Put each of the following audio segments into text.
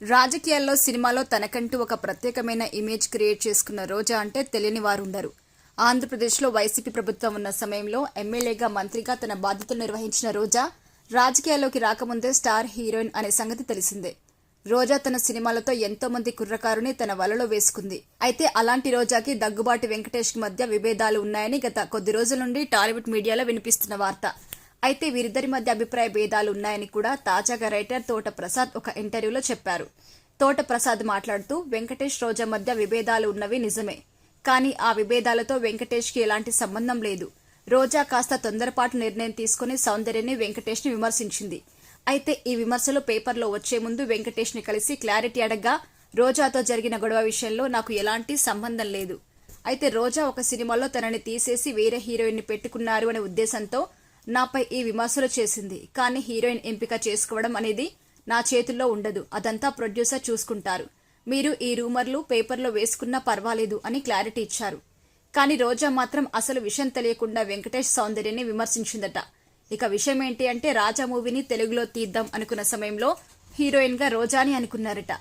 రాజకీయాల్లో సినిమాలో తనకంటూ ఒక ప్రత్యేకమైన ఇమేజ్ క్రియేట్ చేసుకున్న రోజా అంటే తెలియని వారు ఉండరు. ఆంధ్రప్రదేశ్లో వైసీపీ ప్రభుత్వం ఉన్న సమయంలో ఎమ్మెల్యేగా, మంత్రిగా తన బాధ్యతలు నిర్వహించిన రోజా రాజకీయాల్లోకి రాకముందే స్టార్ హీరోయిన్ అనే సంగతి తెలిసిందే. రోజా తన సినిమాలతో ఎంతో మంది కుర్రకారుని తన వలలో వేసుకుంది. అయితే అలాంటి రోజాకి దగ్గుబాటి వెంకటేష్ కి మధ్య విభేదాలు ఉన్నాయని గత కొద్ది రోజుల నుండి టాలీవుడ్ మీడియాలో వినిపిస్తున్న వార్త. అయితే వీరిద్దరి మధ్య అభిప్రాయ భేదాలు ఉన్నాయని కూడా తాజాగా రైటర్ తోట ప్రసాద్ ఒక ఇంటర్వ్యూలో చెప్పారు. తోట ప్రసాద్ మాట్లాడుతూ, వెంకటేష్ రోజా మధ్య విభేదాలు ఉన్నవి నిజమే, కానీ ఆ విభేదాలతో వెంకటేష్ కి ఎలాంటి సంబంధం లేదు. రోజా కాస్త తొందరపాటు నిర్ణయం తీసుకుని సౌందర్యని వెంకటేష్ ని విమర్శించింది. అయితే ఈ విమర్శలు పేపర్లో వచ్చే ముందు వెంకటేష్ ని కలిసి క్లారిటీ అడగ్గా, రోజాతో జరిగిన గొడవ విషయంలో నాకు ఎలాంటి సంబంధం లేదు. అయితే రోజా ఒక సినిమాలో తనని తీసేసి వేరే హీరోయిన్ ని పెట్టుకున్నారు అనే ఉద్దేశంతో నాపై ఈ విమర్శలు చేసింది. కానీ హీరోయిన్ ఎంపిక చేసుకోవడం అనేది నా చేతుల్లో ఉండదు, అదంతా ప్రొడ్యూసర్ చూసుకుంటారు. మీరు ఈ రూమర్లు పేపర్లో వేసుకున్నా పర్వాలేదు అని క్లారిటీ ఇచ్చారు. కానీ రోజా మాత్రం అసలు విషయం తెలియకుండా వెంకటేష్ సౌందర్యాన్ని విమర్శించిందట. ఇక విషయం ఏంటి అంటే, రాజా మూవీని తెలుగులో తీద్దాం అనుకున్న సమయంలో హీరోయిన్ గా రోజాని అనుకున్నారట.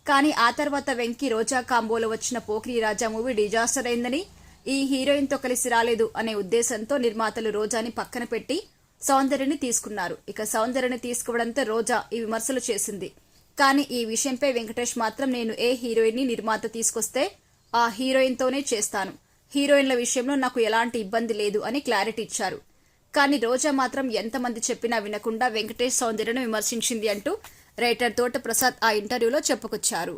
కానీ ఆ తర్వాత వెంకీ రోజా కాంబోలో వచ్చిన పోకిరి రాజా మూవీ డిజాస్టర్ అయిందని, ఈ హీరోయిన్ తో కలిసి రాలేదు అనే ఉద్దేశంతో నిర్మాతలు రోజాని పక్కన పెట్టి సౌందర్యని తీసుకున్నారు. ఇక సౌందర్యని తీసుకోవడంతో రోజా ఈ విమర్శలు చేసింది. కానీ ఈ విషయంపై వెంకటేష్ మాత్రం, నేను ఏ హీరోయిన్ ని నిర్మాత తీసుకొస్తే ఆ హీరోయిన్ తోనే చేస్తాను, హీరోయిన్ల విషయంలో నాకు ఎలాంటి ఇబ్బంది లేదు అని క్లారిటీ ఇచ్చారు. కానీ రోజా మాత్రం ఎంతమంది చెప్పినా వినకుండా వెంకటేష్ సౌందర్యను విమర్శించింది అంటూ రైటర్ తోట ప్రసాద్ ఆ ఇంటర్వ్యూలో చెప్పుకొచ్చారు.